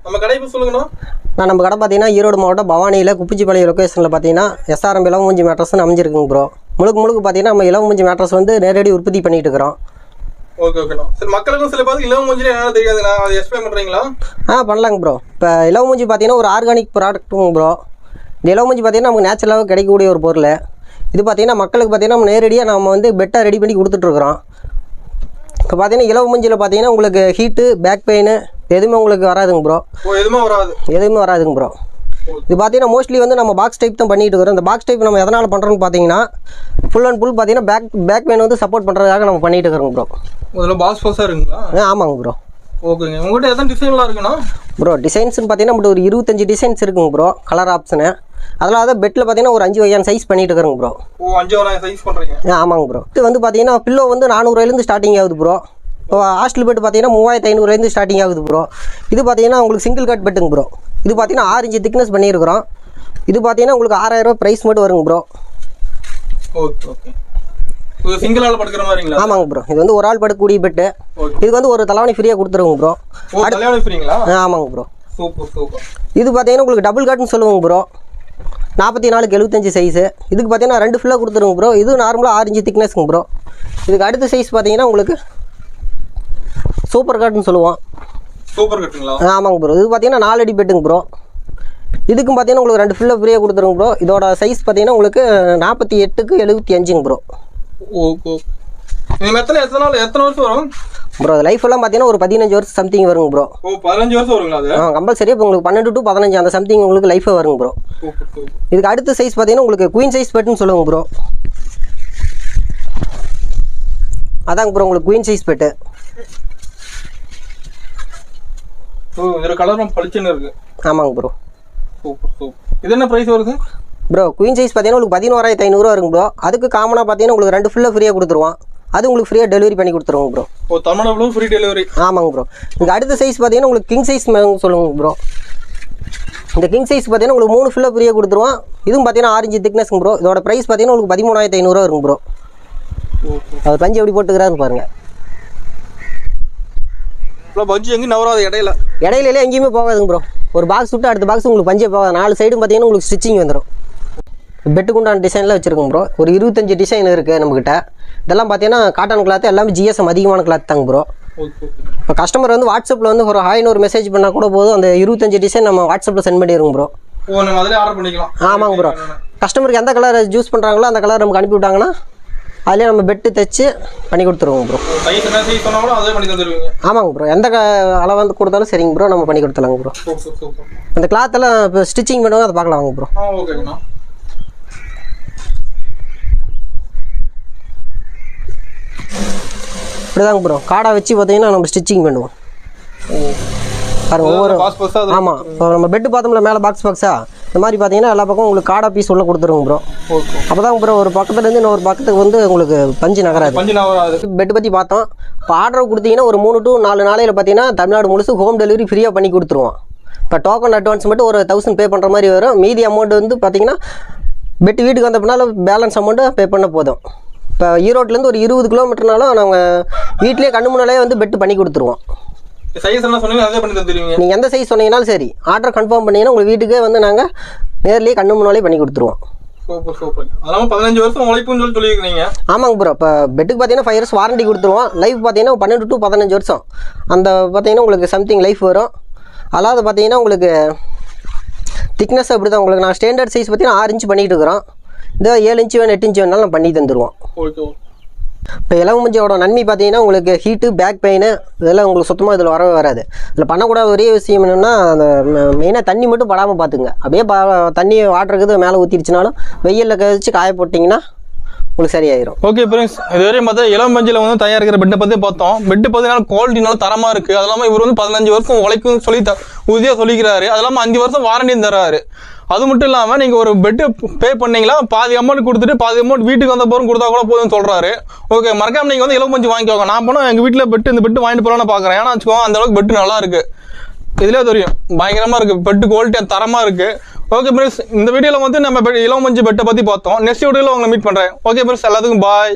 நம்ம கடை இப்போ சொல்லுங்கண்ணா. நம்ம கடை பார்த்தீங்கன்னா ஈரோடு மாவட்டம் பவானியில் குப்பிச்சிப்பாளையம் லொக்கேஷனில் பார்த்தீங்கன்னா SRM இலவமூஞ்சி மேட்ரஸ்ன்னு அமைஞ்சிருக்குங்க ப்ரோ. முழுக்க பார்த்தீங்கன்னா நம்ம இலவமூஞ்சி மேட்ரஸ் வந்து நேரடி உற்பத்தி பண்ணிட்டு இருக்கிறோம். ஓகே ஓகேண்ணா. சரி, மக்களுக்கும் சில பேருக்கு இலவமூஞ்சி என்னென்ன தெரியாதுண்ணா, அதை எக்ஸ்பிளைன் பண்ணுறீங்களா? பண்ணலாங்க ப்ரோ. இப்போ இலவமூஞ்சி பார்த்தீங்கன்னா ஒரு ஆர்கானிக் ப்ராடக்ட்டுங்க ப்ரோ. இந்த இலவமூஞ்சி பார்த்தீங்கன்னா நமக்கு நேச்சுரலாக கிடைக்கக்கூடிய ஒரு பொருள். இது பார்த்தீங்கன்னா மக்களுக்கு பார்த்தீங்கன்னா நம்ம நேரடியாக நம்ம வந்து பெட்டை ரெடி பண்ணி கொடுத்துட்ருக்குறோம். இப்போ பார்த்தீங்கன்னா இலவமூஞ்சியில் பார்த்தீங்கன்னா உங்களுக்கு ஹீட்டு, பேக் பெயின் எதுவுமே உங்களுக்கு வராதுங்க ப்ரோ. எதுவுமே வராதுங்க ப்ரோ. இது பார்த்தீங்கன்னா மோஸ்ட்லி வந்து நம்ம பாக்ஸ் டைப் தான் பண்ணிட்டு இருக்கிறோம். இந்த பாக்ஸ் டைப் நம்ம எதனால் பண்ணுறோன்னு பார்த்தீங்கன்னா ஃபுல் அண்ட் ஃபுல் பார்த்தீங்கன்னா பேக் பெயின் வந்து சப்போர்ட் பண்ணுறதுக்காக நம்ம பண்ணிட்டு இருக்கிறோம் ப்ரோ. அதில் பாக்ஸ் பாஸாக இருக்குங்களா? ஆமாங்க ப்ரோ. ஓகேங்க. உங்கள்கிட்ட எத்தனை டிசைன்லாம் இருக்குண்ணா? ப்ரோ டிசைன்ஸ்னு பார்த்தீங்கன்னா நம்மகிட்ட ஒரு 25 டிசைன்ஸ் இருக்குங்க ப்ரோ, கலர் ஆப்ஷனு. அதனால தான் பெட்டில் பார்த்தீங்கன்னா ஒரு 5 வகையான சைஸ் பண்ணிட்டு இருக்கிறோங்க ப்ரோ. 5 வகையான சைஸ் பண்ணுறீங்க? ஆமாங்க ப்ரோ. இது வந்து பார்த்தீங்கன்னா பில்லோ வந்து 400 ரூபாயிலேருந்து ஸ்டார்டிங் ஆகுது ப்ரோ. இப்போ ஹாஸ்டல் பெட் பார்த்தீங்கன்னா 3500 ஸ்டார்டிங் ஆகுது ப்ரோ. இது பார்த்தீங்கன்னா உங்களுக்கு சிங்கிள் கட் பெட்டுங்க ப்ரோ. இது பார்த்தீங்கன்னா 6 இன்ச் திக்னஸ் பண்ணியிருக்கிறோம். இது பார்த்தீங்கன்னா உங்களுக்கு 6000 ரூபா ப்ரைஸ் மட்டும் வருங்க ப்ரோ. Okay okay. இது சிங்கிள் ஆள் படுக்கிற மாதிரிங்களா? ஆமாங்க ப்ரோ. இது வந்து ஒரு ஆள் படுக்கக்கூடிய பெட்டு. இதுக்கு வந்து ஒரு தலைவாணி ஃப்ரீயாக கொடுத்துருவோங்க ப்ரோ. தலைவாணி ஃப்ரீங்களா? ஆமாங்க ப்ரோ. Super super. இது பார்த்தீங்கன்னா உங்களுக்கு டபுள் கட்னு சொல்லுவோங்க ப்ரோ. 44க்கு 75 சைஸு. இதுக்கு பார்த்தீங்கன்னா 2 ஃபுல்லாக கொடுத்துருங்க ப்ரோ. இது நார்மலாக 6 இன்ச் திக்னஸ்ங்க ப்ரோ. இதுக்கு அடுத்த சைஸ் பார்த்தீங்கன்னா உங்களுக்கு சூப்பர் கட்னு சொல்லுவோம். சூப்பர் கட்டுங்களா? ஆமாங்க ப்ரோ. இது பார்த்தீங்கன்னா 4 அடி பெட்டுங்க ப்ரோ. இதுக்கும் பார்த்தீங்கன்னா உங்களுக்கு 2 ஃபுல்லாக ஃப்ரீயாக கொடுத்துருங்க ப்ரோ. இதோட சைஸ் பார்த்தீங்கன்னா உங்களுக்கு 48க்கு 75ங்க ப்ரோ. ஓகே. இது எத்தனை வருஷம் வரும் ப்ரோ? லைஃப் எல்லாம் பார்த்தீங்கன்னா ஒரு 15 வருஷம் சம்திங் வருங்க ப்ரோ. 15 வருஷம் வருங்களா அது? கம்பல்சரி. இப்போ உங்களுக்கு 12 to 15 அந்த சம்திங் உங்களுக்கு லைஃபே வருங்க ப்ரோ. இதுக்கு அடுத்த சைஸ் பார்த்தீங்கன்னா உங்களுக்கு குயின் சைஸ் பெட்டுன்னு சொல்லுவாங்க ப்ரோ. அதாங்க ப்ரோ உங்களுக்கு குயின் சைஸ் பெட்டு. இதோட கலரும் பளிச்சுன்னு இருக்கு. ஆமாங்க ப்ரோ. Super super. இது என்ன பிரைஸ் வருது ப்ரோ? குயின் சைஸ் பார்த்தீங்கன்னா உங்களுக்கு 11500 வருங்க ப்ரோ. அதுக்கு காமனாக பார்த்தீங்கன்னா உங்களுக்கு 2 ஃபுல்லாக ஃப்ரீயாக கொடுத்துருவோம். அது உங்களுக்கு ஃப்ரீயாக டெலிவரி பண்ணி கொடுத்துருவோம் ப்ரோ. Tamil Nadu free delivery? ஆமாங்க ப்ரோ. இதுக்கு அடுத்த சைஸ் பார்த்தீங்கன்னா உங்களுக்கு கிங் சைஸ் சொல்லுங்க ப்ரோ. இந்த கிங் சைஸ் பார்த்தீங்கன்னா உங்களுக்கு 3 ஃபுல்லாக ஃப்ரீயாக கொடுத்துருவோம். இதுவும் பார்த்தீங்கன்னா 6 இன்ச் திக்னஸ்ங்க ப்ரோ. இதோட ப்ரைஸ் பார்த்தீங்கன்னா உங்களுக்கு 13500 வருங்க ப்ரோ. அது பஞ்சு எப்படி போட்டுக்கிறாருன்னு பாருங்கள். பஞ்சு எங்கேயும் நவராது, இடையில எங்கேயுமே போகாதுங்க ப்ரோ. ஒரு பாக்ஸ் விட்டு அடுத்த பாக்ஸ் உங்களுக்கு பஞ்சே போகாது. 4 சைடும் பார்த்தீங்கன்னா உங்களுக்கு ஸ்டிச்சிங் வந்துடும். பெட்டுக்குண்டான டிசைன்லாம் வச்சுருக்கோம் ப்ரோ. ஒரு 25 டிசைன் இருக்குது நம்மக்கிட்ட. இதெல்லாம் பார்த்தீங்கன்னா காட்டன் கிளாத்து, எல்லாமே GSM அதிகமான கிளாத் தாங்க ப்ரோ. இப்போ கஸ்டமர் வந்து வாட்ஸ்அப்பில் வந்து ஒரு ஹாய்னு ஒரு மெசேஜ் பண்ணால் கூட போதும். அந்த 25 டிசைன் நம்ம வாட்ஸ்அப்பில் சென்ட் பண்ணிடுவோம் ப்ரோ. ஆமாங்க ப்ரோ. கஸ்டமருக்கு எந்த கலர் சூஸ் பண்ணுறாங்களோ அந்த கலர் நமக்கு அனுப்பி விட்டாங்கன்னா அதிலே நம்ம பெட்டு தைச்சு பண்ணி கொடுத்துருவோம் ப்ரோ. ஆமாங்க ப்ரோ. எந்த அளவு வந்து கொடுத்தாலும் சரிங்க ப்ரோ, நம்ம பண்ணி கொடுத்துலாங்க ப்ரோ. அந்த கிளாத்தெல்லாம் இப்போ ஸ்டிச்சிங் பண்ணுவாங்க, அதை பார்க்கலாம் வாங்க ப்ரோ. இப்படிதாங்க ப்ரோ. காடை வச்சு பார்த்தீங்கன்னா நம்ம ஸ்டிச்சிங் பண்ணுவோம் பாருங்க. ஒவ்வொரு ஆமாம். இப்போ நம்ம பெட்டு பார்த்தோம்ல மேலே பாக்ஸா, இந்த மாதிரி பார்த்தீங்கன்னா எல்லா பக்கம் உங்களுக்கு காடா பீஸ் உள்ள கொடுத்துருவோம் ப்ரோ. அப்போ தான் ப்ரோ ஒரு பக்கத்துலேருந்து இன்னொரு பக்கத்துக்கு வந்து உங்களுக்கு பஞ்சு நகராது. பெட்டு பற்றி பார்த்தோம். இப்போ ஆர்டர் கொடுத்தீங்கன்னா ஒரு 3 to 4 நாளையில் பார்த்தீங்கன்னா தமிழ்நாடு முழுசு ஹோம் டெலிவரி ஃப்ரீயாக பண்ணி கொடுத்துருவோம். இப்போ டோக்கன் அட்வான்ஸ் மட்டும் ஒரு 1000 பே பண்ணுற மாதிரி வரும். மீதி அமௌண்ட் வந்து பார்த்தீங்கன்னா பெட்டு வீட்டுக்கு வந்த பின்னால் பேலன்ஸ் அமௌண்ட்டு பே பண்ண போதும். இப்போ ஈரோட்லேருந்து ஒரு 20 கிலோமீட்டர்னாலும் நாங்கள் வீட்டிலே கண்ணு முன்னாலே வந்து பெட்டு பண்ணி கொடுத்துருவோம். நீங்கள் எந்த சைஸ் சொன்னீங்கன்னாலும் சரி, ஆர்டர் கன்ஃபார்ம் பண்ணீங்கன்னா உங்களுக்கு வீட்டுக்கே வந்து நாங்கள் நேர்லேயே கண்ணு முன்னாலே பண்ணி கொடுத்துருவோம். அதெல்லாம் 15 வருஷம் உழைப்புன்னு சொல்லியிருக்கீங்க? ஆமாங்க ப்ரோ. இப்போ பெட்டுக்கு பார்த்தீங்கன்னா 5 years வாரண்டி கொடுத்துருவோம். லைஃப் பார்த்தீங்கன்னா 12 to 15 வருஷம் அந்த பார்த்தீங்கன்னா உங்களுக்கு சம்திங் லைஃப் வரும். அதாவது பார்த்தீங்கன்னா உங்களுக்கு திக்னஸ் அப்படி தான். உங்களுக்கு நான் ஸ்டாண்டர்ட் சைஸ் பார்த்தீங்கன்னா 6 இன்ச் பண்ணிகிட்டு இருக்கிறோம். இந்த 7 இன்ச் வேணும் 8 இன்ச் வேணாலும் நம்ம பண்ணி தந்துடுவோம். இப்போ இலவமூஞ்சியோட நன்மை பார்த்தீங்கன்னா உங்களுக்கு ஹீட்டு, பேக் பெயின் இதெல்லாம் உங்களுக்கு சுத்தமாக இதில் வரவே வராது. இதில் பண்ணக்கூடாத ஒரே விஷயம் என்னென்னா அந்த மெயினாக தண்ணி மட்டும் படாமல் பார்த்துங்க. அப்படியே தண்ணி வாட்டருக்கு மேலே ஊற்றிடுச்சுனாலும் வெயிலில் கழிச்சு காய போட்டிங்கன்னா உங்களுக்கு சரியாயிரும். ஓகே ஃப்ரெண்ட்ஸ், இதுவரையும் பார்த்தா இளம்பஞ்சில் வந்து தயாரிக்கிற பெட்டை பற்றி பார்த்தோம். பெட்டு பார்த்தீங்கன்னா குவாலிட்டினால தரமாக இருக்குது. அது இல்லாமல் இவர் வந்து 15 வருஷம் உழைக்கும் சொல்லி உறுதியாக சொல்லிக்கிறாரு. அது இல்லாமல் 5 வருஷம் வாரண்டியும் தர்றாரு. அது மட்டும் இல்லாமல் நீங்கள் ஒரு பெட்டு பே பண்ணீங்களா பாதி அமௌண்ட் கொடுத்துட்டு பாதி அமௌண்ட் வீட்டுக்கு வந்த போகிறோம் கொடுத்தா கூட போதும்னு சொல்கிறாரு. ஓகே, மறக்காம நீங்கள் வந்து இலவமஞ்சி வாங்கிக்கோங்க. நான் போனால் எங்கள் வீட்டில் பெட்டு இந்த பெட்டு வாங்கிட்டு போகலான்னு பார்க்குறேன். ஏன்னா வச்சுக்கோங்க அந்த அளவுக்கு பெட்டு நல்லா இருக்குது. இதுலேயே தெரியும் பயங்கரமாக இருக்குது. பெட்டு குவாலிட்டியாக தரமாக இருக்குது. ஓகே ஃப்ரெண்ட்ஸ், இந்த வீடியோவில் வந்து நம்ம இலவமஞ்சி பெட்டை பற்றி பார்த்தோம். நெக்ஸ்ட் வீடியோவில் உங்களை மீட் பண்ணுறேன். ஓகே ஃப்ரெண்ட்ஸ், எல்லாத்துக்கும் பாய்.